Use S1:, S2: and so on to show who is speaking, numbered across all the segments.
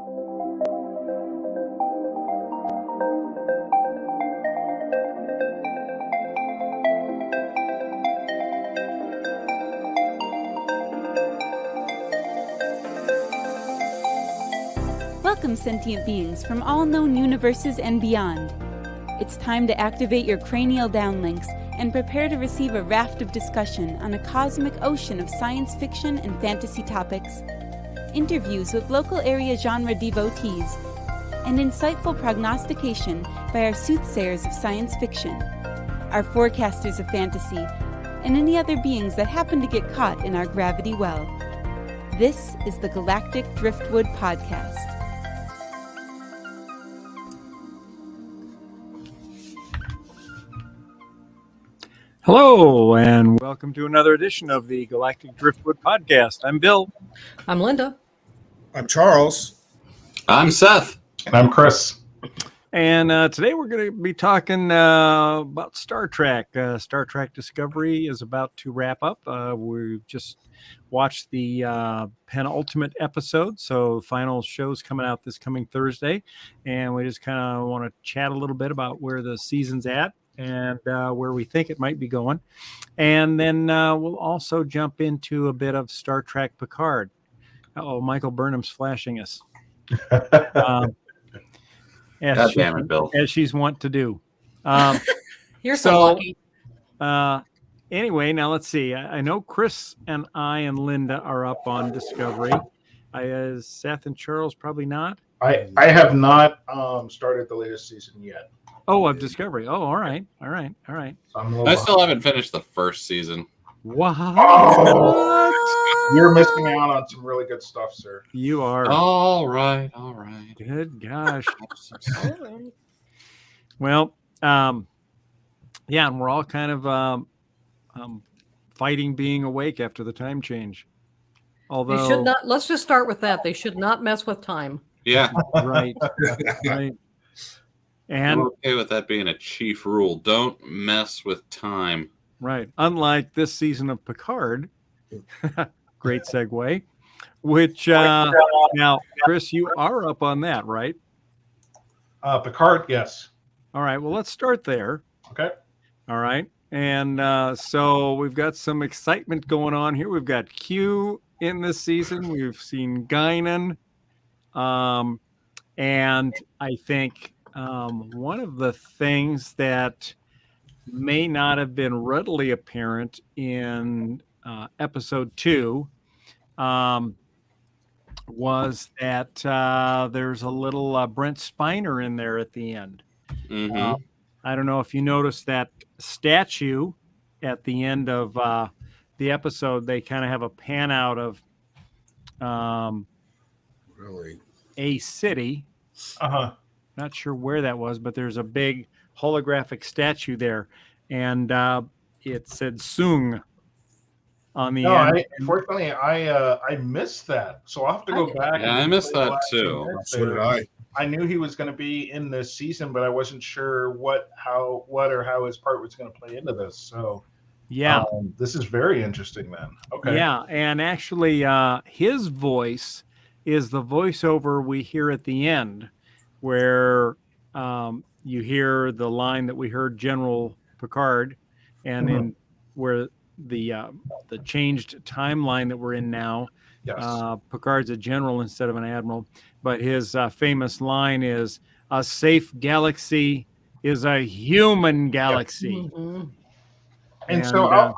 S1: Welcome, sentient beings from all known universes and beyond. It's time to activate your cranial downlinks and prepare to receive a raft of discussion on a cosmic ocean of science fiction and fantasy topics, interviews with local area genre devotees, and insightful prognostication by our soothsayers of science fiction, our forecasters of fantasy, and any other beings that happen to get caught in our gravity well. This is the Galactic Driftwood Podcast.
S2: Hello, and welcome to another edition of the Galactic Driftwood Podcast. I'm Bill.
S3: I'm Linda.
S4: I'm Charles.
S5: I'm Seth.
S6: And I'm Chris.
S2: And today we're going to be talking about Star Trek. Star Trek Discovery is about to wrap up. We've just watched the penultimate episode, so the final show's coming out this coming Thursday. And we just kind of want to chat a little bit about where the season's at and where we think it might be going. And then we'll also jump into a bit of Star Trek Picard. Uh-oh, Michael Burnham's flashing us. God
S5: damn it, Bill.
S2: As she's wont to do.
S3: You're so lucky.
S2: Anyway, now let's see. I know Chris and I and Linda are up on Discovery. Seth and Charles probably not.
S6: I have not started the latest season yet.
S2: Oh, of Discovery. Oh, all right.
S5: I still haven't finished the first season.
S2: What?
S6: Oh, you're missing out on some really good stuff, sir.
S2: You are.
S5: All right.
S2: Good gosh. Well, yeah, and we're all kind of fighting being awake after the time change. Although
S3: They should not. Let's just start with that. They should not mess with time.
S5: Yeah.
S2: right. And
S5: I'm okay with that being a chief rule. Don't mess with time.
S2: right. Unlike this season of Picard, great segue, which now, Chris, you are up on that, right?
S6: Picard, yes.
S2: All right. Well, let's start there.
S6: Okay.
S2: All right. And so we've got some excitement going on here. We've got Q in this season. We've seen Guinan. And I think one of the things that may not have been readily apparent in episode 2 was that there's a little Brent Spiner in there at the end.
S5: Mm-hmm.
S2: I don't know if you noticed that statue at the end of the episode. They kind of have a pan out of
S4: Really?
S2: a city.
S6: Uh-huh.
S2: Not sure where that was, but there's a big holographic statue there, and it said Sung on the end.
S6: Unfortunately, I missed that, so I'll have to go back.
S5: Yeah, I missed that too.
S4: So did I.
S6: I knew he was going to be in this season, but I wasn't sure how his part was going to play into this. So
S2: Yeah.
S6: This is very interesting then. Okay.
S2: Yeah, and actually his voice is the voiceover we hear at the end, where you hear the line that we heard General Picard, and in where the changed timeline that we're in now,
S6: Yes.
S2: Picard's a general instead of an admiral, but his famous line is, "A safe galaxy is a human galaxy."
S3: Mm-hmm.
S6: And so I'll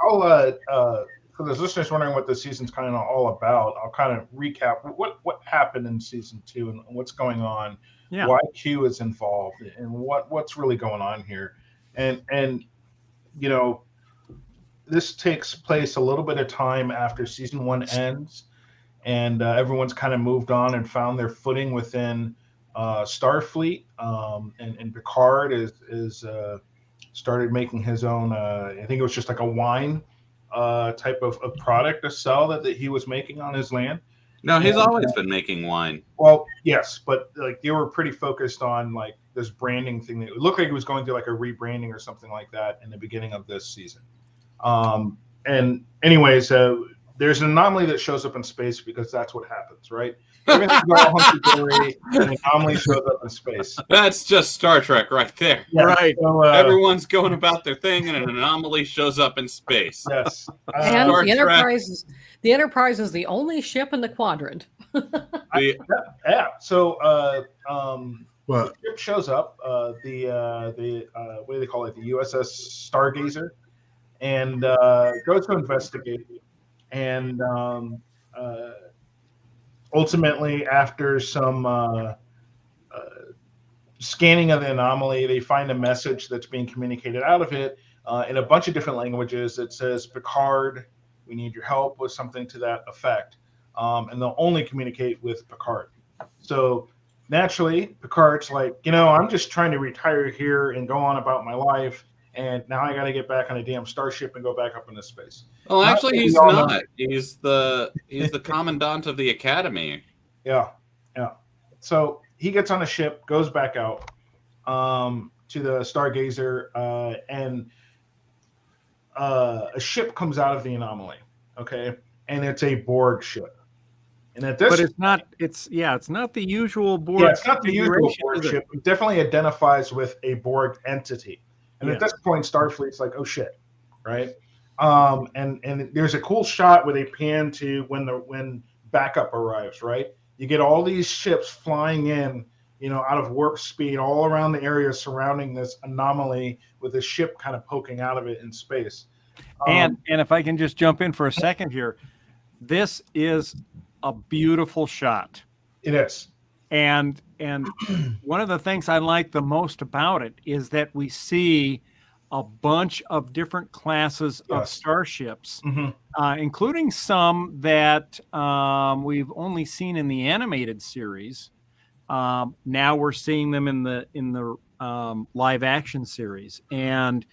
S6: for those listeners wondering what the season's kind of all about, I'll kind of recap what happened in season 2 and what's going on,
S2: Yeah.
S6: why Q is involved, and what's really going on here. And you know, this takes place a little bit of time after season 1 ends, and everyone's kind of moved on and found their footing within Starfleet, and Picard is started making his own. I think it was just like a wine type of product to sell that he was making on his land.
S5: No, he's always been making wine.
S6: Well, yes, but like they were pretty focused on like this branding thing. That it looked like it was going through like a rebranding or something like that in the beginning of this season. And anyways, there's an anomaly that shows up in space because that's what happens, right? Everything's all hunky-dory, and an anomaly shows up in space.
S5: That's just Star Trek right there.
S6: Yeah,
S2: Right.
S6: So,
S5: Everyone's going about their thing, and an anomaly shows up in space.
S6: yes.
S3: And
S5: Star
S3: the
S5: Trek.
S3: Enterprise is the only ship in the quadrant.
S6: Yeah. So
S4: Well,
S6: the ship shows up. The what do they call it? The USS Stargazer, and goes to investigate. And ultimately, after some scanning of the anomaly, they find a message that's being communicated out of it in a bunch of different languages. It says, "Picard, we need your help," with something to that effect. And they'll only communicate with Picard. So naturally, Picard's like, I'm just trying to retire here and go on about my life. And now I got to get back on a damn starship and go back up into space.
S5: Well, actually, he's
S6: We all know.
S5: not. He's the commandant of the academy.
S6: Yeah. So he gets on a ship, goes back out to the Stargazer, and a ship comes out of the anomaly. Okay, and it's a Borg ship. And at this,
S2: But it's not. It's not the usual Borg.
S6: yeah, it's not the usual
S2: configuration,
S6: Borg
S2: is it?
S6: ship. It definitely identifies with a Borg entity. And at
S2: Yeah.
S6: this point, Starfleet's like, oh shit, right? And there's a cool shot where they pan to when backup arrives, right? You get all these ships flying in, out of warp speed all around the area surrounding this anomaly with a ship kind of poking out of it in space.
S2: And if I can just jump in for a second here, this is a beautiful shot.
S6: It is.
S2: And one of the things I like the most about it is that we see a bunch of different classes of
S6: Yes.
S2: starships,
S6: Mhm.
S2: including some that we've only seen in the animated series. Now we're seeing them in the live action series, and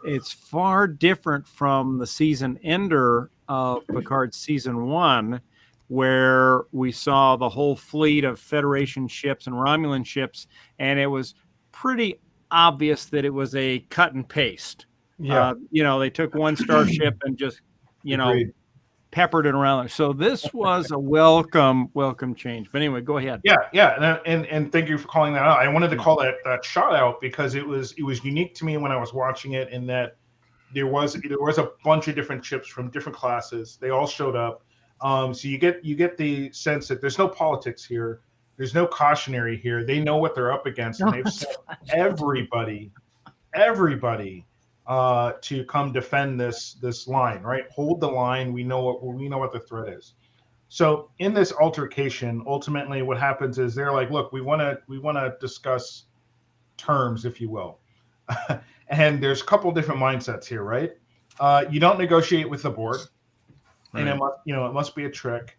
S2: it's far different from the season ender of Picard season 1, where we saw the whole fleet of Federation ships and Romulan ships, and it was pretty obvious that it was a cut and paste.
S6: Yeah.
S2: They took one starship and just,
S6: Agreed.
S2: peppered it around. So this was a welcome change. But anyway, go ahead.
S6: Yeah, and thank you for calling that out. I wanted to call that shot out because it was unique to me when I was watching it, in that there was a bunch of different ships from different classes. They all showed up. So you get the sense that there's no politics here. There's no cautionary here. They know what they're up against, and they've sent everybody to come defend this line, right? Hold the line. We know what the threat is. So in this altercation, ultimately what happens is they're like, look, we want to discuss terms, if you will. And there's a couple different mindsets here, right? You don't negotiate with the board. And it must be a trick,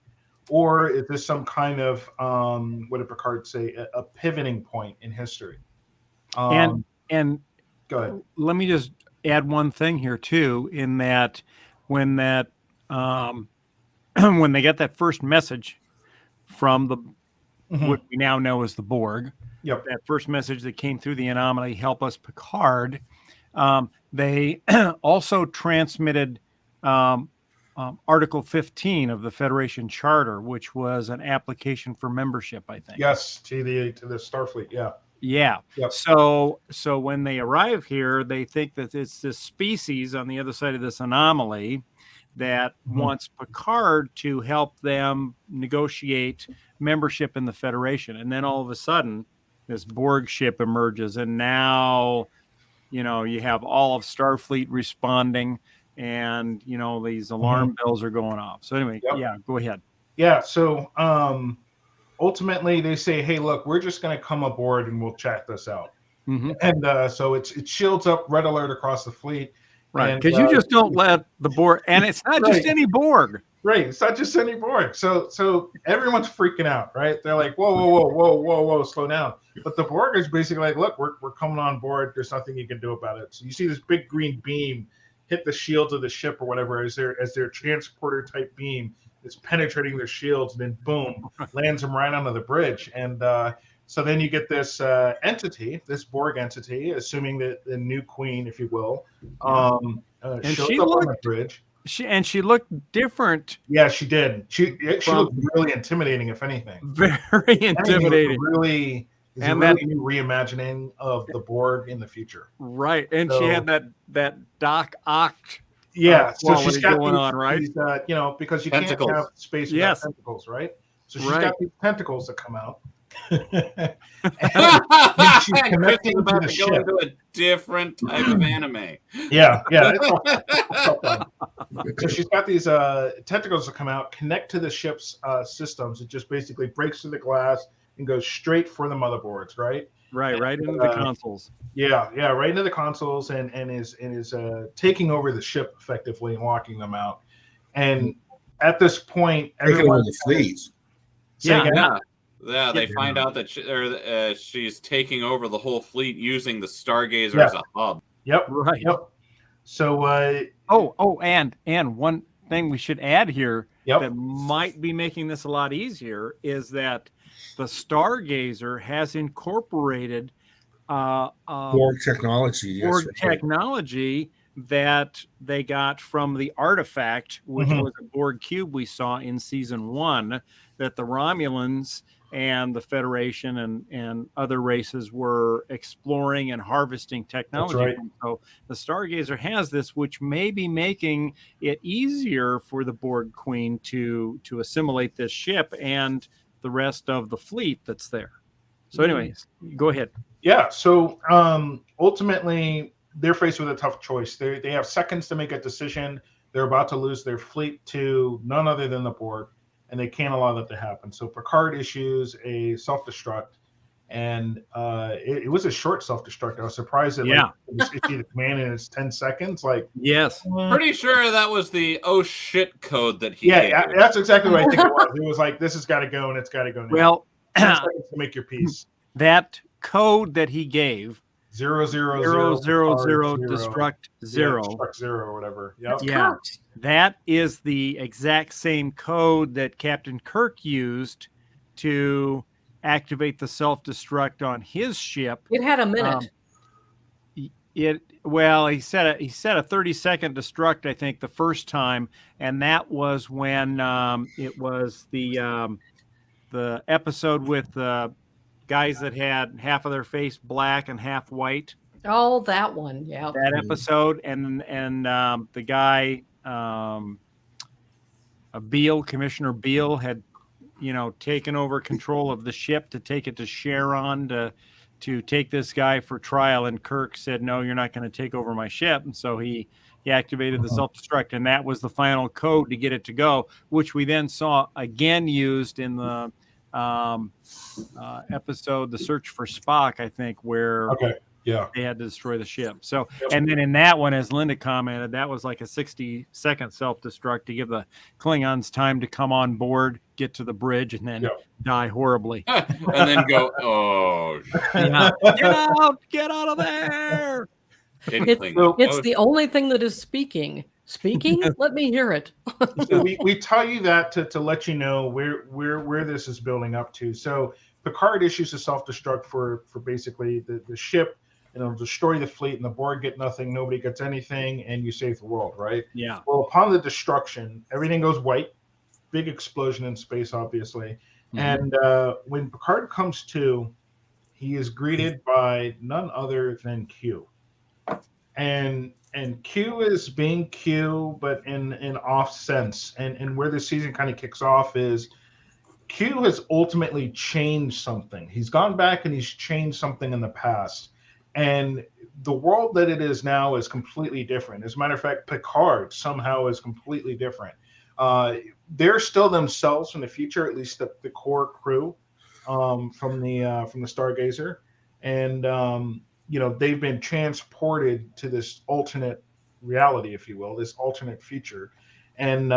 S6: or is this some kind of what did Picard say? A pivoting point in history.
S2: And
S6: go ahead.
S2: let me just add one thing here too, in that when that when they get that first message from what we now know as the Borg,
S6: Yep.
S2: that first message that came through the anomaly, help us Picard, they also transmitted Article 15 of the Federation Charter, which was an application for membership, I think.
S6: Yes, to the Starfleet. Yeah.
S2: Yeah.
S6: Yep.
S2: So when they arrive here, they think that it's this species on the other side of this anomaly that wants Picard to help them negotiate membership in the Federation. And then all of a sudden, this Borg ship emerges, and now, you have all of Starfleet responding, and these alarm bells are going off. So anyway, yeah, go ahead.
S6: Yeah. So ultimately, they say, "Hey, look, we're just going to come aboard and we'll chat this out." And so it shields up red alert across the fleet.
S2: Right, because you just don't let the Borg, and it's not just any Borg.
S6: Right, it's not just any Borg. So everyone's freaking out, right? They're like, whoa, slow down. But the Borg is basically like, look, we're coming on board. There's nothing you can do about it. So you see this big green beam hit the shields of the ship or whatever as their transporter type beam is penetrating their shields, and then boom, lands them right onto the bridge. And so then you get this entity, this Borg entity, assuming that the new queen, if you will,
S2: and
S6: shows
S2: she
S6: up on the
S2: looked
S6: bridge.
S2: She looked different.
S6: Yeah, she did. She looked really intimidating, if anything.
S2: Very intimidating.
S6: Really, is
S2: And
S6: a really new reimagining of the Borg in the future.
S2: Right, and
S6: So-
S2: she had that Doc Ock.
S6: Yeah, so she's
S2: quality
S6: got
S2: going
S6: these,
S2: on, right?
S6: these, because you
S5: Tentacles.
S6: can't have space without
S2: Yes.
S6: tentacles, right? So she's
S2: Right.
S6: got these tentacles that come out. and she's
S5: Chris
S6: connecting
S5: is about
S6: to the
S5: to go
S6: ship.
S5: into a different type of anime.
S6: Yeah. It's all fun. So she's got these tentacles that come out, connect to the ship's systems. It just basically breaks through the glass and goes straight for the motherboards, right?
S2: Right into the consoles.
S6: Yeah, right into the consoles, and is taking over the ship effectively and locking them out. And at this point,
S4: Taking
S6: everyone
S4: over the fleet.
S5: Yeah, they find out that she's taking over the whole fleet using the Stargazer as a hub.
S6: Yep.
S2: Right.
S6: Yep. So
S2: and one thing we should add here
S6: Yep.
S2: that might be making this a lot easier is that the Stargazer has incorporated
S4: Borg technology. Yes,
S2: Borg
S4: right.
S2: technology that they got from the artifact, which
S6: Mhm.
S2: was a Borg cube we saw in season 1, that the Romulans and the Federation and other races were exploring and harvesting technology.
S6: right.
S2: from. So the Stargazer has this, which may be making it easier for the Borg Queen to assimilate this ship and the rest of the fleet that's there. So anyways, go ahead.
S6: Yeah. So ultimately, they're faced with a tough choice. They have seconds to make a decision. They're about to lose their fleet to none other than the Borg, and they can't allow that to happen. So Picard issues a self-destruct, and it was a short self-destruct. I was surprised that it was issued a command in its 10 seconds. Like,
S2: Yes.
S5: Pretty sure that was the oh shit code that he
S6: yeah,
S5: gave.
S6: that's exactly what I think it was. It was like, this has got to go, and it's got to go now.
S2: Well,
S6: 10 seconds to make your peace.
S2: that code that he gave,
S6: 000
S2: 000 destruct 0.
S6: destruct 0 or whatever. Yep.
S2: Yeah, that is the exact same code that Captain Kirk used to activate the self-destruct on his ship.
S3: It had a minute.
S2: He said a 30-second destruct, I think, the first time, and that was when it was the episode with guys that had half of their face black and half white.
S3: Oh, that one. Yeah.
S2: That episode, and the guy Commissioner Beale had taken over control of the ship to take it to Sharon to take this guy for trial, and Kirk said, no, you're not going to take over my ship. And so he activated the self-destruct, and that was the final code to get it to go, which we then saw again used in the episode The Search for Spock, I think, where they had to destroy the ship. So and then in that one, as Linda commented, that was like a 60-second self-destruct to give the Klingons time to come on board, get to the bridge, and then die horribly.
S5: And then go, oh,
S2: Get out of there.
S3: It's the only thing that is speaking. Speaking? Let me hear it.
S6: So we tell you that to let you know where this is building up to. So Picard issues a self-destruct for basically the ship, and it'll destroy the fleet, and the Borg get nothing, nobody gets anything, and you save the world, right?
S2: Yeah.
S6: Well, upon the destruction, everything goes white. Big explosion in space, obviously. Mm-hmm. And when Picard comes to, he is greeted by none other than Q. And Q is being Q, but in an off sense. And where this season kind of kicks off is Q has ultimately changed something. He's gone back and he's changed something in the past. And the world that it is now is completely different. As a matter of fact, Picard somehow is completely different. They're still themselves in the future, at least the core crew from the Stargazer. And they've been transported to this alternate reality, if you will, this alternate future. And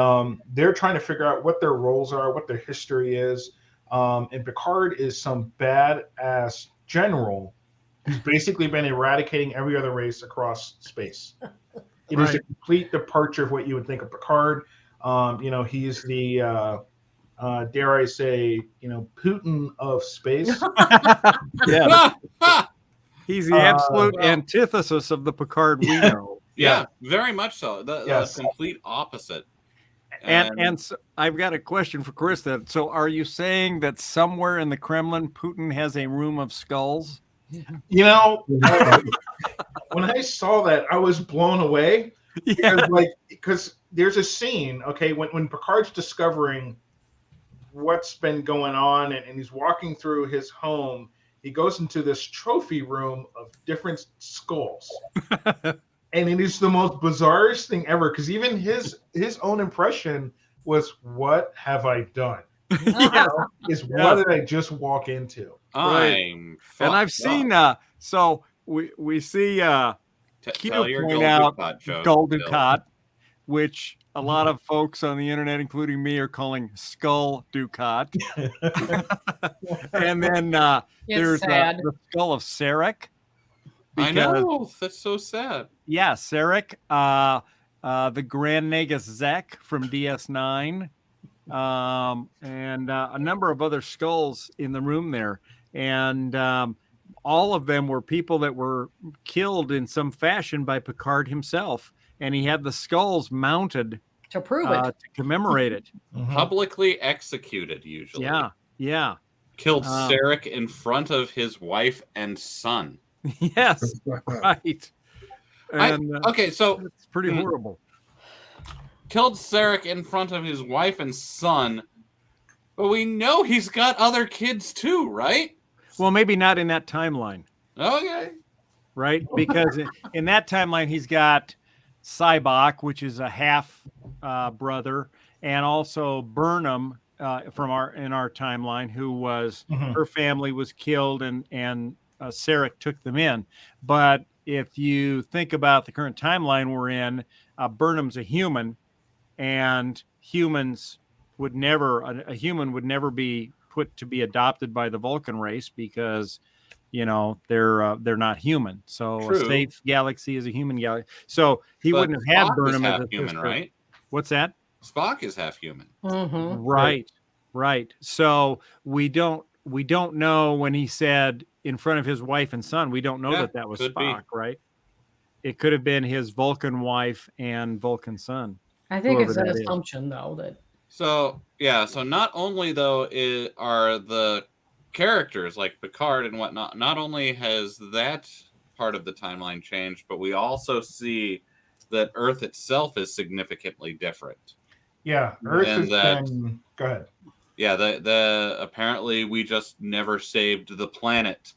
S6: they're trying to figure out what their roles are, what their history is. And Picard is some badass general who's basically been eradicating every other race across space. It is a complete departure of what you would think of Picard. He's the, dare I say, Putin of space.
S2: Yeah. He's the absolute antithesis of the Picard we know.
S5: Yeah, very much so.
S6: Yes.
S5: The complete opposite.
S2: And so I've got a question for Chris then. So are you saying that somewhere in the Kremlin, Putin has a room of skulls?
S6: You know, when I saw that, I was blown away. Because there's a scene, okay, when Picard's discovering what's been going on and he's walking through his home, he goes into this trophy room of different skulls. And it is the most bizarrest thing ever, because even his own impression was, what have I done?
S2: Yes.
S6: What did I just walk into?
S5: I'm
S2: and I've seen so we see Q point out Gold Ducat, which a lot of folks on the internet, including me, are calling Skull Ducat. And then there's the skull of Sarek.
S5: I know, that's so sad.
S2: Yeah, Sarek, the Grand Nagus Zek from DS9, and a number of other skulls in the room there. And all of them were people that were killed in some fashion by Picard himself. And he had the skulls mounted
S3: to prove it,
S2: to commemorate it.
S5: Publicly executed, usually.
S2: Yeah.
S5: Killed Sarek in front of his wife and son.
S2: Yes, right. And,
S5: so
S2: it's pretty horrible.
S5: Killed Sarek in front of his wife and son, but we know he's got other kids too, right?
S2: Well, maybe not in that timeline.
S5: Okay.
S2: Right? Because in that timeline, he's got Cybok, which is a half brother, and also Burnham in our timeline, who was her family was killed, and Sarek took them in. But if you think about the current timeline we're in, Burnham's a human, and humans would never a human would never be put to be adopted by the Vulcan race, because they're not human. So
S5: True.
S2: A safe galaxy is a human galaxy. So he wouldn't have had Burnham as a
S5: human, right?
S2: What's that?
S5: Spock is half human.
S2: Right. So we don't know when he said in front of his wife and son. We don't know that was Spock, right? It could have been his Vulcan wife and Vulcan son.
S3: I think it's an assumption, though, that.
S5: So not only though are the characters like Picard and whatnot, not only has that part of the timeline changed, but we also see that Earth itself is significantly different.
S6: Yeah, Earth has been. Go ahead.
S5: Yeah, the apparently we just never saved the planet.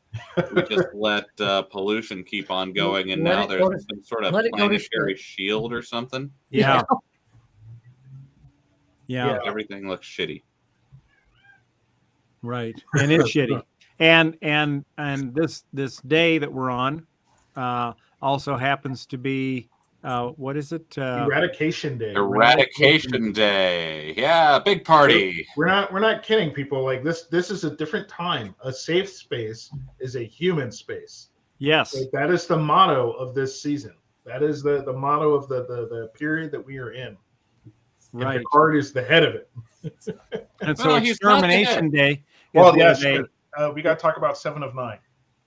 S5: We just let pollution keep on going, and now there's some sort of planetary shield or something.
S2: Yeah.
S5: Everything looks shitty.
S2: Right, and it's shitty. And this day that we're on also happens to be what is it?
S6: Eradication Day.
S5: Eradication Day. Yeah, big party.
S6: We're not kidding, people. Like this is a different time. A safe space is a human space.
S2: Yes.
S6: Like, that is the motto of this season. That is the motto of the period that we are in.
S2: Right.
S6: And Picard is the head of it.
S2: And so Extermination Day.
S6: Well, yes. We got to talk about 7 of 9.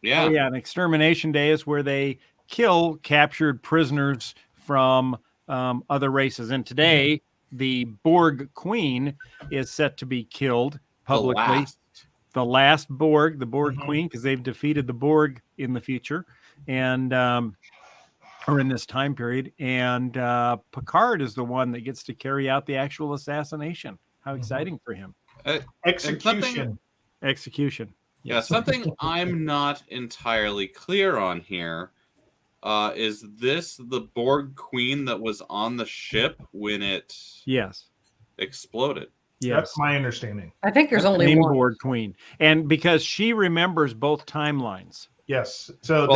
S5: Yeah.
S2: And Extermination Day is where they kill captured prisoners from other races. And today, the Borg Queen is set to be killed publicly. The last Borg, the Borg Queen, because they've defeated the Borg in the future, and or in this time period. And Picard is the one that gets to carry out the actual assassination. How exciting for him!
S6: Execution.
S5: Yeah, something I'm not entirely clear on here. Is this the Borg Queen that was on the ship when it exploded?
S2: Yes.
S6: That's my understanding.
S3: I think there's only one
S2: Borg Queen, and because she remembers both timelines.
S6: Yes. So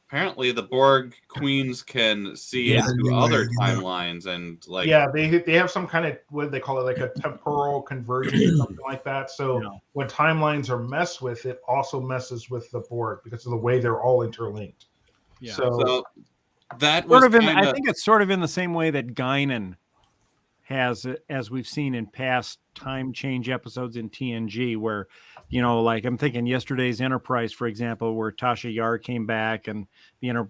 S5: apparently the Borg Queens can see into other timelines, and
S6: they have some kind of, what do they call it, like a temporal convergence or something like that. So when timelines are messed with, it also messes with the Borg because of the way they're all interlinked.
S2: Yeah.
S5: So that
S2: sort of I think it's sort of in the same way that Guinan has, as we've seen in past time change episodes in TNG, where, you know, like I'm thinking yesterday's Enterprise, for example, where Tasha Yar came back and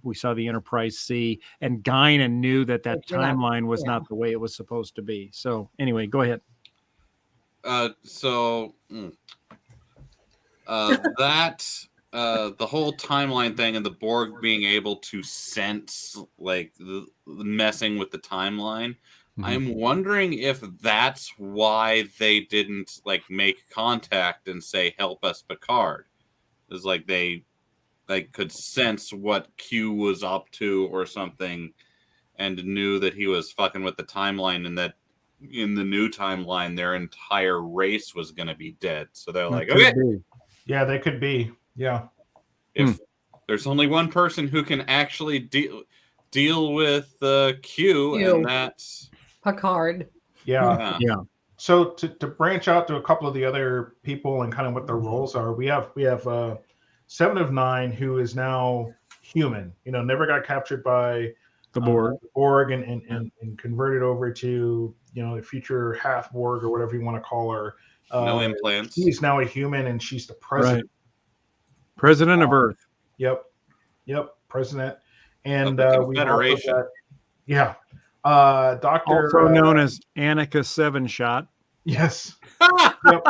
S2: we saw the Enterprise C, and Guinan knew that timeline was not the way it was supposed to be. So anyway, go ahead.
S5: The whole timeline thing and the Borg being able to sense like the messing with the timeline. Mm-hmm. I'm wondering if that's why they didn't like make contact and say, "Help us, Picard." It's like they could sense what Q was up to or something, and knew that he was fucking with the timeline, and that in the new timeline their entire race was going to be dead. So they're like, okay,
S6: yeah, they could be, yeah.
S5: If there's only one person who can actually deal with Q, and that's
S3: Picard.
S6: Yeah. So to branch out to a couple of the other people and kind of what their roles are, we have 7 of 9 who is now human. You know, never got captured by
S2: the Borg,
S6: and converted over to, you know, the future half Borg or whatever you want to call her.
S5: No implants.
S6: She's now a human, and she's the president.
S2: Right. President of Earth.
S6: Yep, president. And we
S5: Federation.
S6: Doctor,
S2: also known as Annika Seven Shot.
S6: Yes. Yep.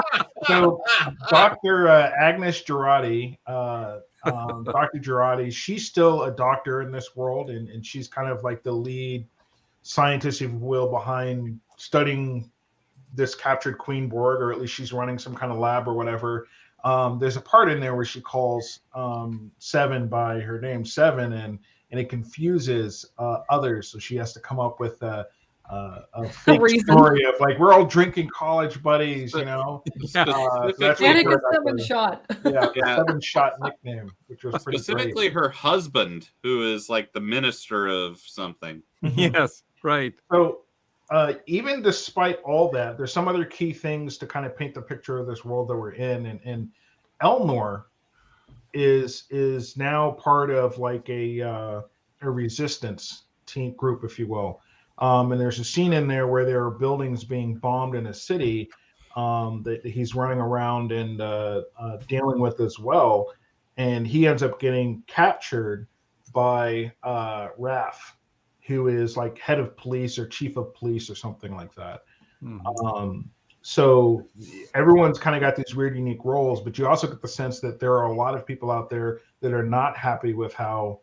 S6: So Dr. Agnes Girardi, Dr. Girardi, she's still a doctor in this world, and she's kind of like the lead scientist, if you will, behind studying this captured Queen Borg, or at least she's running some kind of lab or whatever. There's a part in there where she calls Seven by her name, Seven, and it confuses others, so she has to come up with a fake story of like, we're all drinking college buddies, you know.
S3: Annika Seven Shot.
S6: Yeah, Seven Shot nickname, which was pretty
S5: specifically
S6: great.
S5: Her husband, who is like the minister of something.
S2: Yes, right.
S6: So even despite all that, there's some other key things to kind of paint the picture of this world that we're in, and Elnor is now part of like a resistance team group, if you will. And there's a scene in there where there are buildings being bombed in a city that he's running around and dealing with as well. And he ends up getting captured by Raf, who is like head of police or chief of police or something like that. Mm-hmm. So everyone's kind of got these weird, unique roles, but you also get the sense that there are a lot of people out there that are not happy with how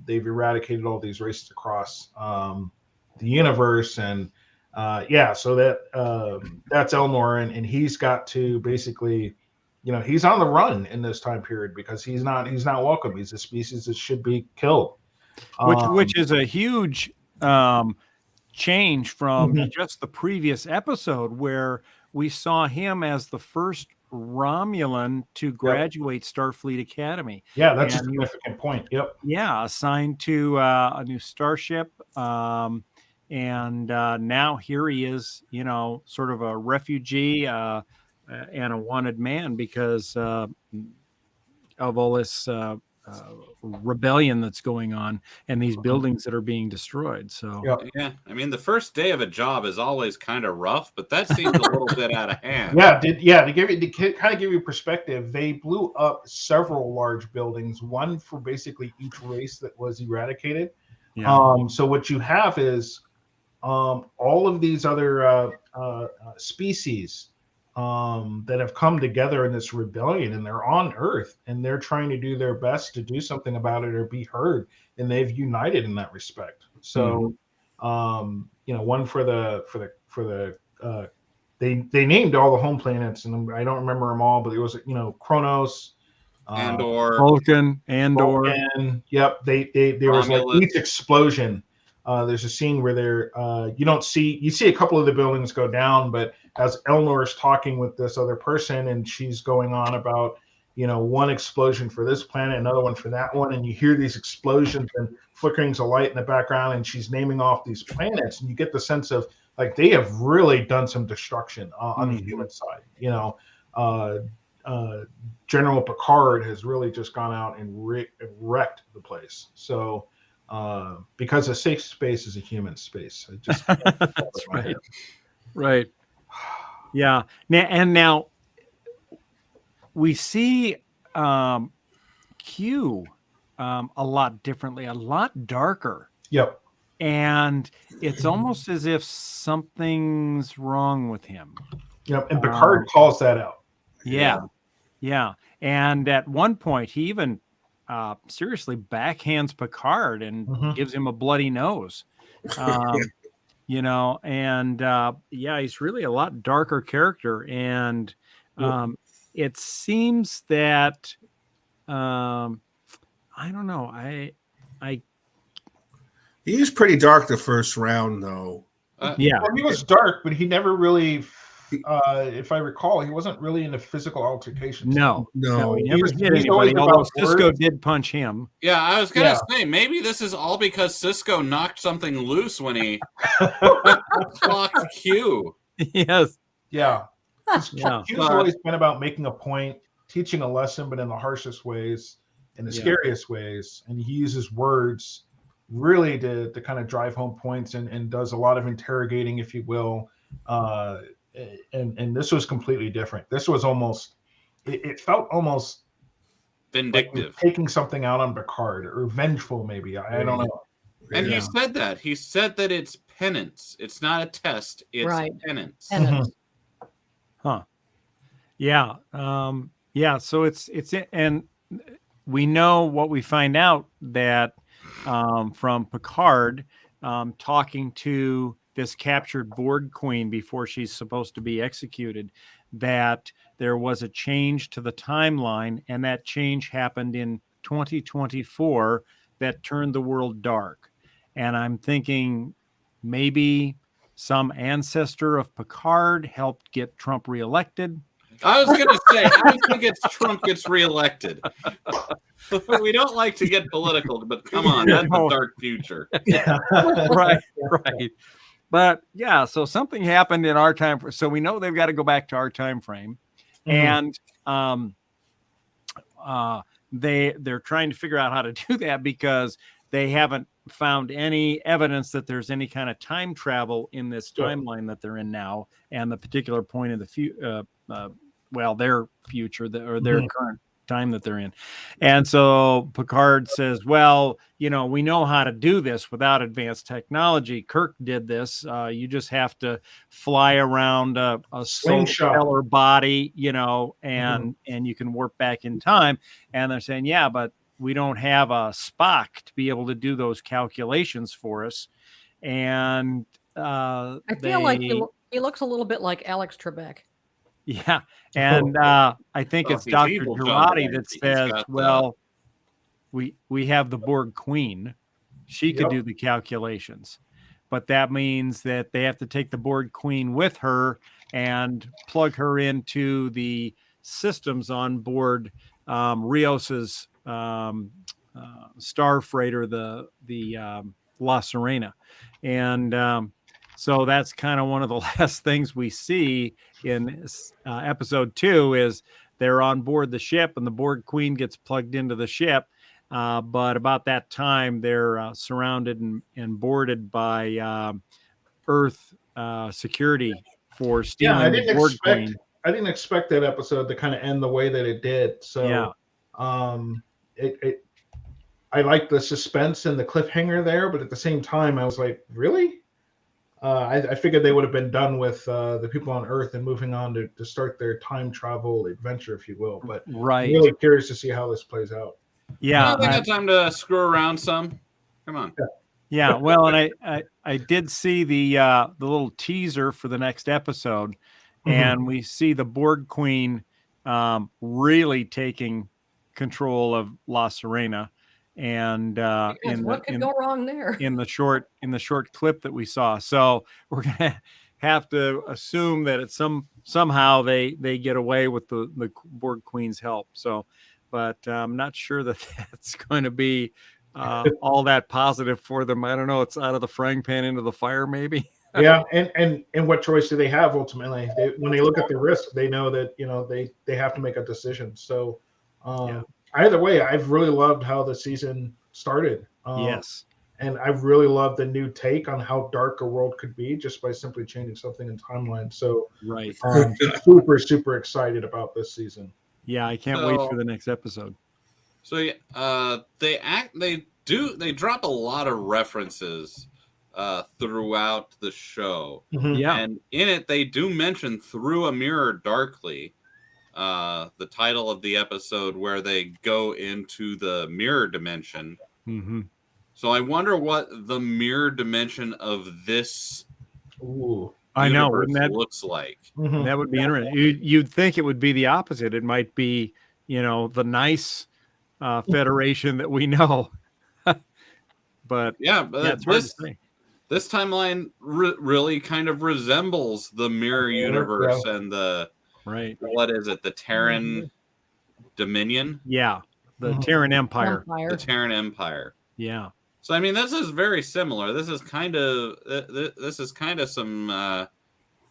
S6: they've eradicated all these races across the universe. And so that's Elnor, and he's got to basically, you know, he's on the run in this time period because he's not welcome. He's a species that should be killed.
S2: Which is a huge change from just the previous episode, where we saw him as the first Romulan to graduate Starfleet Academy.
S6: Yeah, that's a significant point. Yep.
S2: Yeah, assigned to a new starship. And now here he is, you know, sort of a refugee and a wanted man because of all this rebellion that's going on and these buildings that are being destroyed. So
S5: yeah, I mean, the first day of a job is always kind of rough, but that seems a little bit out of hand.
S6: To kind of give you perspective, they blew up several large buildings, one for basically each race that was eradicated. So what you have is all of these other species that have come together in this rebellion, and they're on Earth, and they're trying to do their best to do something about it or be heard, and they've united in that respect. So, you know, one for the they named all the home planets, and I don't remember them all, but it was, you know, Kronos,
S2: Vulcan, Andor.
S6: Yep, there was like each explosion. There's a scene where you see a couple of the buildings go down, but as Elnor is talking with this other person, and she's going on about, you know, one explosion for this planet, another one for that one, and you hear these explosions and flickerings of light in the background, and she's naming off these planets, and you get the sense of like they have really done some destruction on the human side. You know, General Picard has really just gone out and wrecked the place. So because a safe space is a human space. I just
S2: That's right. Right. Yeah. Now we see Q a lot differently, a lot darker.
S6: Yep.
S2: And it's almost as if something's wrong with him.
S6: Yep. And Picard calls that out.
S2: Yeah. And at one point, he even seriously backhands Picard and gives him a bloody nose. You know, and he's really a lot darker character. And it seems that I don't know.
S4: He was pretty dark the first round, though.
S6: Well, he was dark, but he never really, if I recall, he wasn't really into physical altercations.
S2: No, he never hit anybody, although Cisco did punch him.
S5: Yeah, I was going to say, maybe this is all because Cisco knocked something loose when he clocked Q.
S2: Yes.
S6: Yeah. Q's always been about making a point, teaching a lesson, but in the harshest ways, in the scariest ways. And he uses words really to kind of drive home points and does a lot of interrogating, if you will. And this was completely different. This was almost, it felt almost
S5: vindictive,
S6: like taking something out on Picard, or vengeful, maybe. I don't know.
S5: And he said that. He said that it's penance. It's not a test. It's penance.
S2: Huh. Yeah. So it's and we know what we find out that from Picard talking to this captured Borg queen before she's supposed to be executed, that there was a change to the timeline, and that change happened in 2024 that turned the world dark. And I'm thinking maybe some ancestor of Picard helped get Trump reelected.
S5: I was going to say, I think it's Trump gets reelected. We don't like to get political, but come on, that's a dark future.
S2: Right. But yeah, so something happened in our time. So we know they've got to go back to our time frame, and they're trying to figure out how to do that because they haven't found any evidence that there's any kind of time travel in this timeline that they're in now, and the particular point of the their future or their current time that they're in. And so Picard says, well, we know how to do this without advanced technology. Kirk did this. You just have to fly around a solar body, and you can warp back in time. And they're saying, yeah, but we don't have a Spock to be able to do those calculations for us. And
S3: I feel like he looks a little bit like Alex Trebek.
S2: Yeah. And I think it's Dr. Girardi that says, well, we have the Borg Queen. She could do the calculations. But that means that they have to take the Borg Queen with her and plug her into the systems on board Rios's star freighter, the La Serena. And so that's kind of one of the last things we see in episode 2 is they're on board the ship and the Borg Queen gets plugged into the ship. But about that time, they're surrounded and boarded by Earth security for stealing the Borg Queen.
S6: I didn't expect that episode to kind of end the way that it did. So I like the suspense and the cliffhanger there, but at the same time, I was like, really? I figured they would have been done with the people on Earth and moving on to start their time travel adventure, if you will. But I'm really curious to see how this plays out.
S2: Yeah,
S5: they got time to screw around some. Come on.
S2: Yeah, well, and I did see the little teaser for the next episode, and we see the Borg Queen really taking control of La Serena. And
S3: what could go wrong there
S2: in the short clip that we saw? So we're gonna have to assume that it's somehow they get away with the Borg Queen's help. So, but I'm not sure that that's going to be all that positive for them. I don't know. It's out of the frying pan into the fire, maybe.
S6: Yeah, and what choice do they have ultimately? When they look at the risk, they know that they have to make a decision. So. Either way, I've really loved how the season started.
S2: Yes.
S6: And I really love the new take on how dark a world could be just by simply changing something in timeline. So
S2: Right.
S6: super, super excited about this season.
S2: Yeah, I can't wait for the next episode.
S5: So they drop a lot of references throughout the show.
S2: Yeah.
S5: And in it they do mention Through a Mirror Darkly, the title of the episode, where they go into the mirror dimension.
S2: Mm-hmm.
S5: So I wonder what the mirror dimension of this
S2: I know
S5: universe looks like.
S2: That would be interesting. You'd think it would be the opposite. It might be, the nice Federation that we know. But
S5: this timeline really kind of resembles the mirror universe and the what is it? The Terran Dominion?
S2: Yeah, the Terran Empire.
S5: The Terran Empire.
S2: Yeah.
S5: So I mean, this is very similar. This is kind of some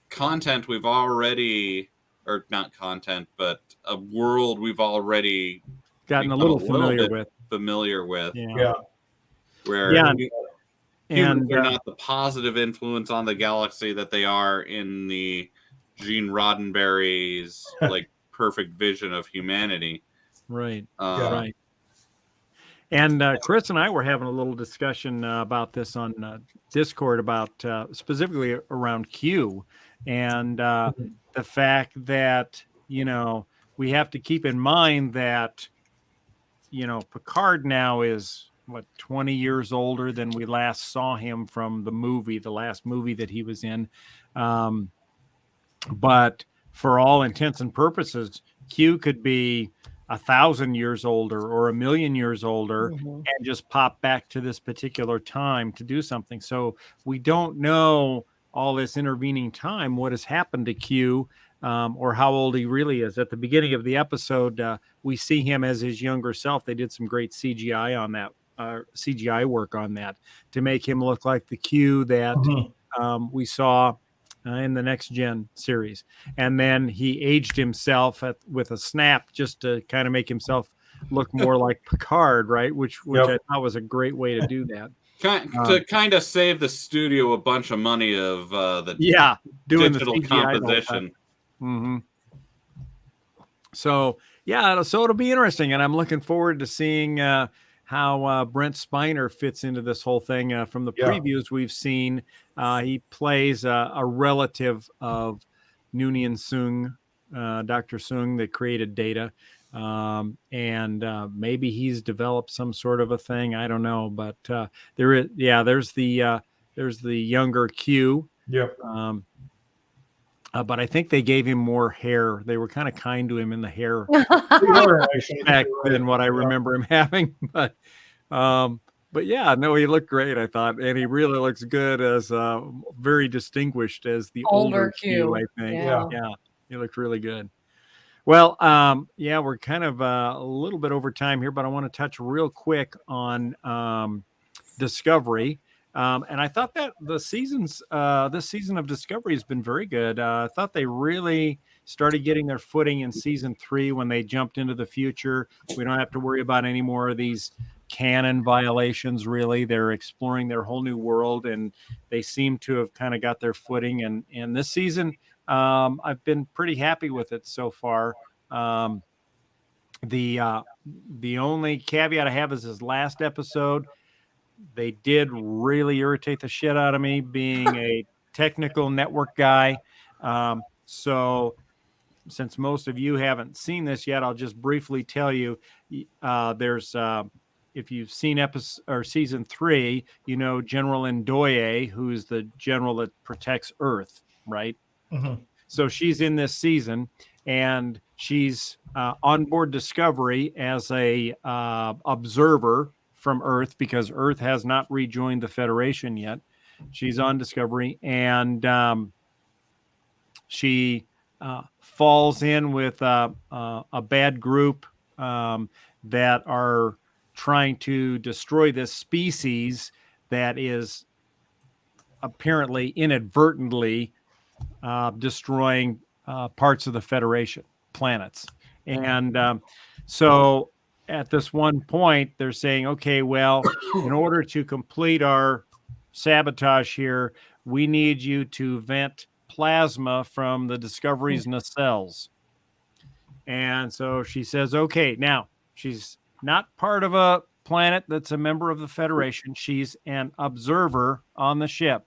S5: content we've already, or not content, but a world we've already
S2: gotten a little familiar with.
S5: Yeah. Where humans are not the positive influence on the galaxy that they are in the Gene Roddenberry's like perfect vision of humanity.
S2: Right. Right. And Chris and I were having a little discussion about this on Discord about specifically around Q and the fact that, we have to keep in mind that, Picard now is 20 years older than we last saw him from the last movie that he was in. But for all intents and purposes, Q could be 1,000 years older or 1,000,000 years older and just pop back to this particular time to do something. So we don't know all this intervening time, what has happened to Q, or how old he really is. At the beginning of the episode, we see him as his younger self. They did some great CGI on that, CGI work on that to make him look like the Q that we saw in the Next Gen series. And then he aged himself with a snap just to kind of make himself look more like Picard, right? Which I thought was a great way to do that.
S5: To kind of save the studio a bunch of money of the
S2: doing
S5: digital
S2: the CGI
S5: composition.
S2: So it'll be interesting, and I'm looking forward to seeing how Brent Spiner fits into this whole thing. From the previews we've seen, he plays a relative of Noonien Soong, Dr. Soong that created Data. And maybe he's developed some sort of a thing. I don't know, but there's the younger Q.
S6: Yep.
S2: But I think they gave him more hair. They were kind of kind to him in the hair back than what I remember him having. But he looked great, I thought, and he really looks good as very distinguished as the older Q. I think. Yeah, he looked really good. Well, we're kind of a little bit over time here, but I want to touch real quick on Discovery. And I thought that this season of Discovery has been very good. I thought they really started getting their footing in season 3 when they jumped into the future. We don't have to worry about any more of these canon violations, really. They're exploring their whole new world, and they seem to have kind of got their footing. And this season, I've been pretty happy with it so far. The only caveat I have is his last episode. They did really irritate the shit out of me, being a technical network guy. So since most of you haven't seen this yet, I'll just briefly tell you, there's if you've seen season 3, General Ndoye, who's the general that protects Earth, right? So she's in this season, and she's on board Discovery as a observer from Earth, because Earth has not rejoined the Federation yet. She's on Discovery, and she falls in with a bad group that are trying to destroy this species that is apparently inadvertently destroying parts of the Federation planets. And so at this one point, they're saying, okay, well, in order to complete our sabotage here, we need you to vent plasma from the Discovery's nacelles. And so she says, okay, now she's not part of a planet that's a member of the Federation. She's an observer on the ship.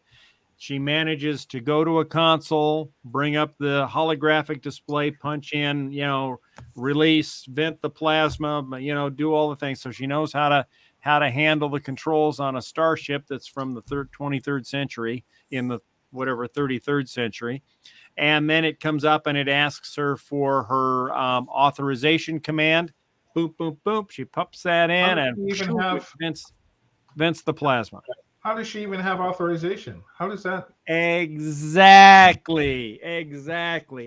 S2: She manages to go to a console, bring up the holographic display, punch in, release, vent the plasma, do all the things. So she knows how to handle the controls on a starship that's from the 23rd century in the 33rd century. And then it comes up and it asks her for her authorization command. Boop, boop, boop. She pops that in and vents the plasma.
S6: How does she even have authorization? How does that?
S2: Exactly.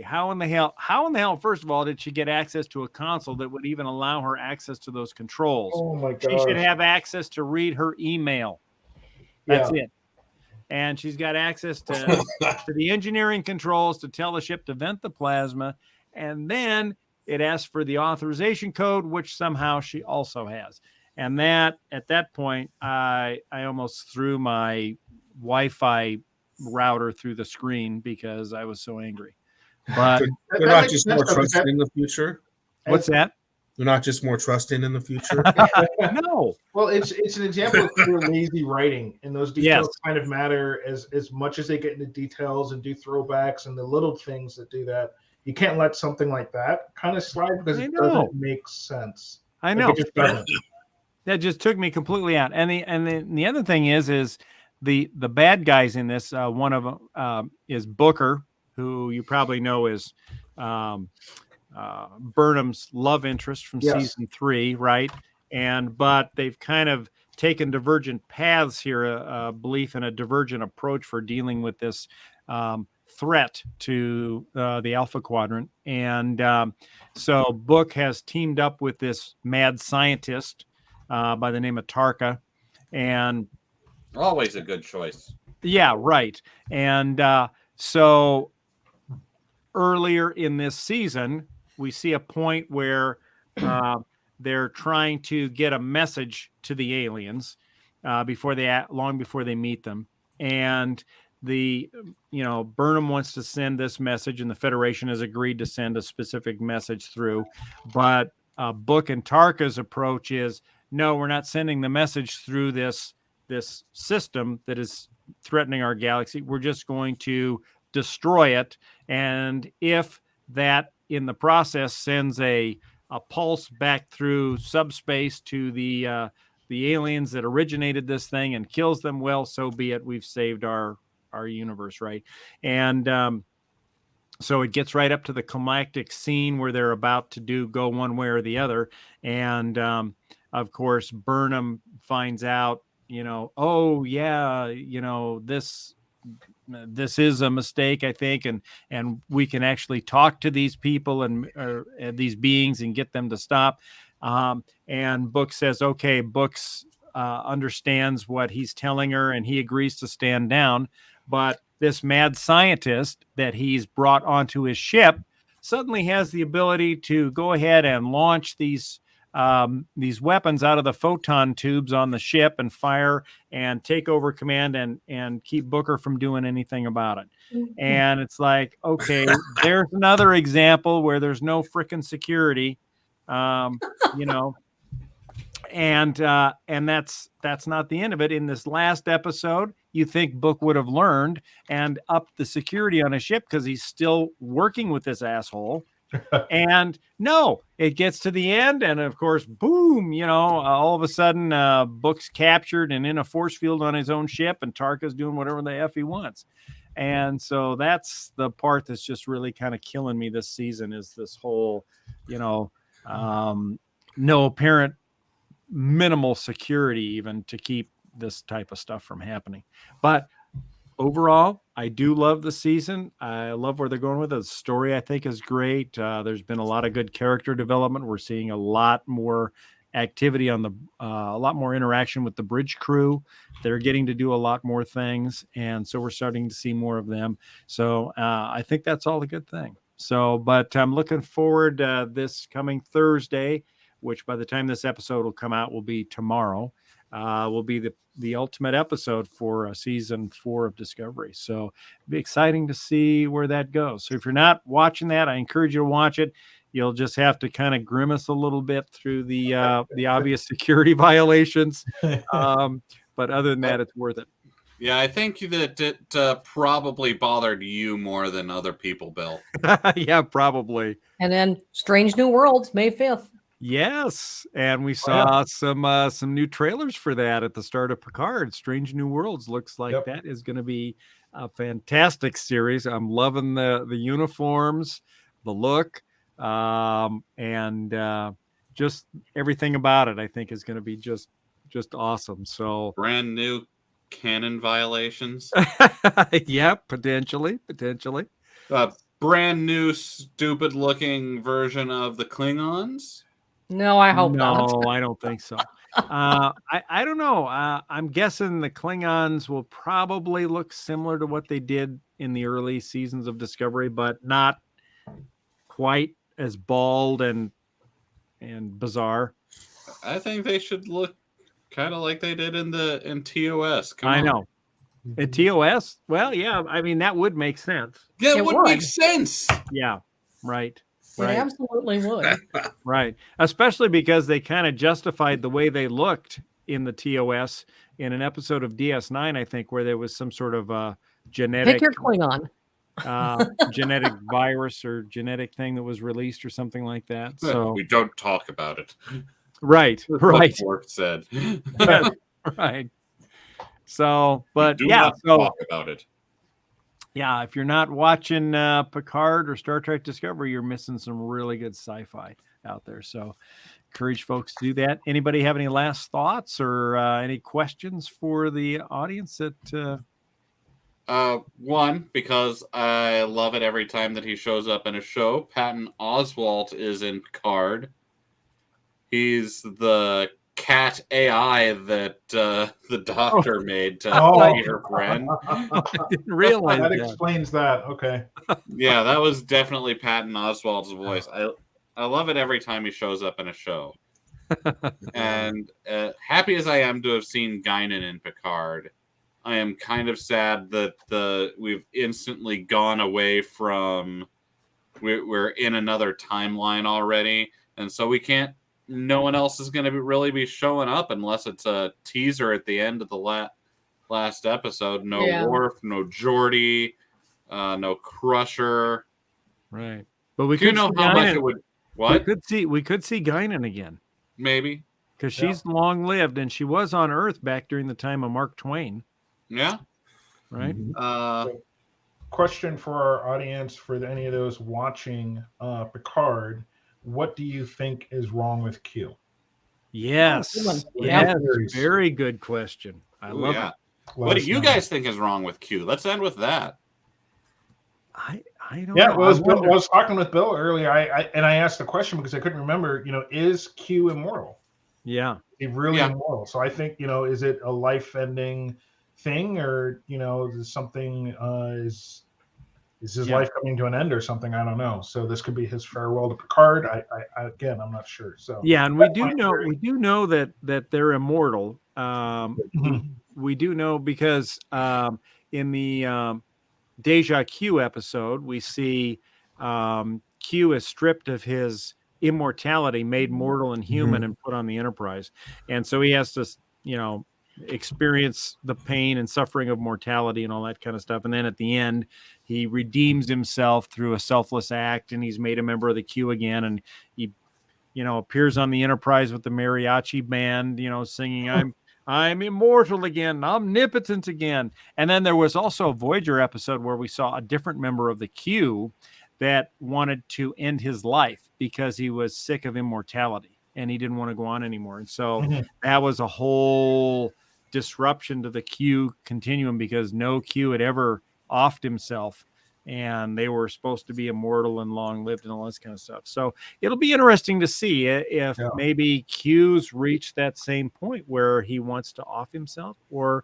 S2: How in the hell, first of all, did she get access to a console that would even allow her access to those controls?
S6: Oh my God.
S2: She should have access to read her email. That's it. And she's got access to the engineering controls to tell the ship to vent the plasma. And then it asks for the authorization code, which somehow she also has. And that, at that point, I almost threw my Wi-Fi router through the screen because I was so angry. But
S4: they're not just more trusting in the future.
S2: What's that?
S4: They're not just more trusting in the future.
S2: No.
S6: Well, it's an example of pure lazy writing, and those details kind of matter as much as they get into details and do throwbacks and the little things that do that. You can't let something like that kind of slide because it doesn't make sense.
S2: I know.
S6: It just doesn't.
S2: That just took me completely out. And the other thing is the bad guys in this. One of them is Booker, who you probably know is Burnham's love interest from season 3, right? But they've kind of taken divergent paths here, a belief in a divergent approach for dealing with this threat to the Alpha Quadrant. And so Book has teamed up with this mad scientist by the name of Tarka, and
S5: always a good choice.
S2: Yeah, right. And so earlier in this season, we see a point where they're trying to get a message to the aliens long before they meet them, and Burnham wants to send this message, and the Federation has agreed to send a specific message through, but Book and Tarka's approach is, no, we're not sending the message through this system that is threatening our galaxy. We're just going to destroy it. And if that in the process sends a pulse back through subspace to the aliens that originated this thing and kills them, well, so be it. We've saved our universe, right? And so it gets right up to the climactic scene where they're about to go one way or the other. And of course, Burnham finds out, oh yeah, this is a mistake, I think, and we can actually talk to these people and these beings and get them to stop. And Book says, okay, Book's understands what he's telling her, and he agrees to stand down. But this mad scientist that he's brought onto his ship suddenly has the ability to go ahead and launch these weapons out of the photon tubes on the ship and fire and take over command and keep Booker from doing anything about it. And it's like, okay, there's another example where there's no frickin' security, and that's not the end of it. In this last episode, you think Book would have learned and upped the security on his ship because he's still working with this asshole. And no, it gets to the end, and of course, boom, all of a sudden, Book's captured and in a force field on his own ship, and Tarka's doing whatever the F he wants. And so that's the part that's just really kind of killing me this season, is this whole, no apparent minimal security even to keep this type of stuff from happening. But overall, I do love the season. I love where they're going with it. The story, I think, is great. There's been a lot of good character development. We're seeing a lot more activity on a lot more interaction with the bridge crew. They're getting to do a lot more things, and so we're starting to see more of them. So I think that's all a good thing. So, but I'm looking forward this coming Thursday. which by the time this episode will come out will be tomorrow, will be the ultimate episode for season 4 of Discovery. So it'll be exciting to see where that goes. So if you're not watching that, I encourage you to watch it. You'll just have to kind of grimace a little bit through the obvious security violations. But other than that, it's worth it.
S5: Yeah, I think that it probably bothered you more than other people, Bill.
S2: Yeah, probably.
S3: And then Strange New Worlds, May 5th.
S2: Yes, and we saw some new trailers for that at the start of Picard. Strange New Worlds looks like that is going to be a fantastic series. I'm loving the uniforms, the look, and just everything about it. I think is going to be just awesome. So
S5: brand new canon violations.
S2: Yeah, potentially.
S5: Brand new stupid looking version of the Klingons.
S3: No, I hope not.
S2: No, I don't think so. I don't know. I'm guessing the Klingons will probably look similar to what they did in the early seasons of Discovery, but not quite as bald and bizarre.
S5: I think they should look kind of like they did in TOS.
S2: I know. In TOS? Well, yeah. I mean, that would make sense.
S5: Yeah, it would make sense.
S2: Yeah, right.
S3: It absolutely would.
S2: Right. Especially because they kind of justified the way they looked in the TOS in an episode of DS9, I think, where there was some sort of genetic...
S3: Pick your Klingon.
S2: Genetic virus or genetic thing that was released or something like that. So
S5: we don't talk about it.
S2: Right.
S5: What Worf said.
S2: Right. So, but
S5: do not talk about it.
S2: Yeah, if you're not watching Picard or Star Trek Discovery, you're missing some really good sci-fi out there. So encourage folks to do that. Anybody have any last thoughts or any questions for the audience that
S5: one, because I love it every time that he shows up in a show. Patton Oswalt is in Picard. He's the cat AI that the doctor made to be her friend.
S2: I didn't realize
S6: that explains that. Okay.
S5: Yeah, that was definitely Patton Oswalt's voice. I love it every time he shows up in a show. And happy as I am to have seen Guinan in Picard, I am kind of sad that we've instantly gone away from we're in another timeline already, and so we can't. No one else is going to really be showing up unless it's a teaser at the end of the last episode. No Worf, no Geordi, no Crusher.
S2: Right, but we could
S5: know how much it would. What
S2: we could see Guinan again,
S5: maybe,
S2: because she's long lived and she was on Earth back during the time of Mark Twain.
S5: Yeah,
S2: right.
S6: Question for our audience, for any of those watching Picard. What do you think is wrong with Q?
S2: Yes. Very good question. I love it.
S5: What do you guys think is wrong with Q? Let's end with that.
S2: I don't
S6: know.
S2: Well,
S6: I was talking with Bill earlier. I asked the question because I couldn't remember. Is Q immortal?
S2: Yeah.
S6: Is he really immortal? So I think is it a life-ending thing, or is something is his life coming to an end or something? I don't know. So this could be his farewell to Picard. Again, I'm not sure. So
S2: yeah, and we do know that they're immortal. We do know because in the Deja Q episode, we see Q is stripped of his immortality, made mortal and human, and put on the Enterprise, and so he has to experience the pain and suffering of mortality and all that kind of stuff. And then at the end, he redeems himself through a selfless act, and he's made a member of the Q again. And he, appears on the Enterprise with the mariachi band, singing, I'm immortal again, omnipotent again. And then there was also a Voyager episode where we saw a different member of the Q that wanted to end his life because he was sick of immortality and he didn't want to go on anymore. And so that was a whole disruption to the Q continuum, because no Q had ever offed himself, and they were supposed to be immortal and long lived and all this kind of stuff. So it'll be interesting to see if maybe Q's reached that same point where he wants to off himself, or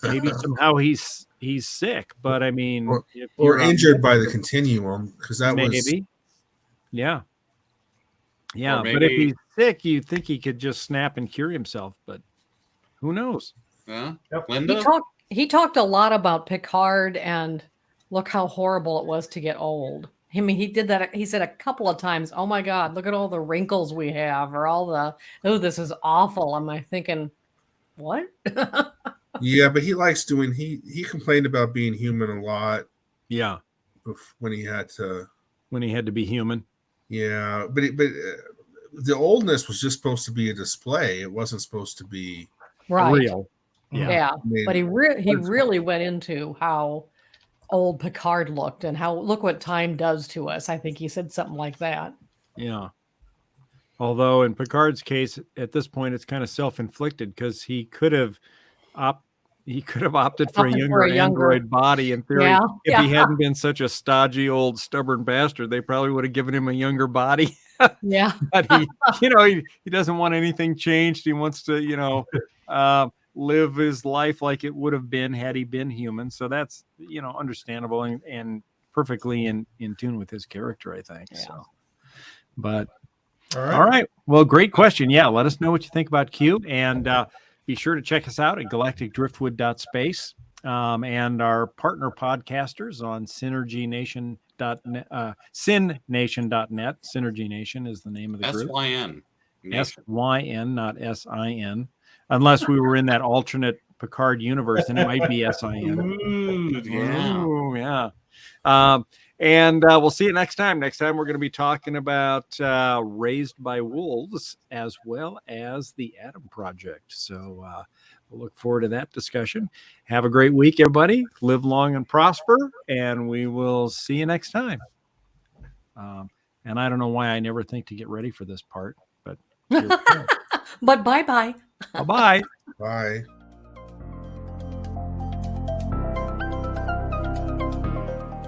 S2: maybe somehow he's sick. But I mean,
S4: or injured by the continuum, because that was
S2: yeah. Yeah,
S5: Or
S2: but if
S5: maybe-
S2: he's sick, you'd think he could just snap and cure himself, but who knows?
S5: Yeah.
S6: Yep.
S5: Linda?
S3: He talked a lot about Picard and look how horrible it was to get old. I mean, he did that. He said a couple of times, "Oh my God, look at all the wrinkles we have," or all the, "Oh, this is awful." Am I thinking, what?
S4: Yeah, but he likes doing. He complained about being human a lot
S2: Yeah,
S4: when he had to.
S2: when he had to be human.
S4: Yeah, but the oldness was just supposed to be a display. It wasn't supposed to be
S3: Right.
S2: Real. Yeah.
S3: Yeah.
S4: I mean,
S3: But he really went into how old Picard looked and how look what time does to us. I think he said something like that.
S2: Yeah. Although in Picard's case, at this point, it's kind of self-inflicted because he could have opted for a younger android body in theory.
S3: Yeah,
S2: If he hadn't been such a stodgy old stubborn bastard, they probably would have given him a younger body.
S3: Yeah.
S2: But he doesn't want anything changed. He wants to, live his life like it would have been had he been human. So that's, understandable and perfectly in tune with his character, I think.
S3: Yeah.
S2: So, but
S6: All
S2: all right. Well, great question. Yeah. Let us know what you think about Q, and be sure to check us out at galacticdriftwood.space and our partner podcasters on synergynation.net, synnation.net. Synergy Nation is the name of the group.
S5: SYN.
S2: SYN, not SIN. Unless we were in that alternate Picard universe, then it might be SIN.
S5: Ooh, yeah.
S2: Ooh, yeah. And we'll see you next time. Next time, we're going to be talking about Raised by Wolves as well as the Atom Project. So we'll look forward to that discussion. Have a great week, everybody. Live long and prosper, and we will see you next time. And I don't know why I never think to get ready for this part, but here we go.
S3: But bye-bye.
S2: Bye-bye.
S4: bye.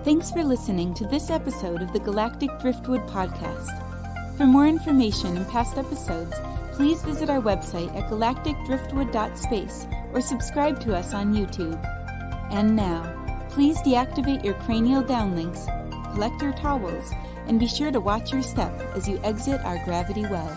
S1: Thanks for listening to this episode of the Galactic Driftwood podcast. For more information and past episodes, please visit our website at galacticdriftwood.space or subscribe to us on YouTube. And now, please deactivate your cranial downlinks, collect your towels, and be sure to watch your step as you exit our gravity well.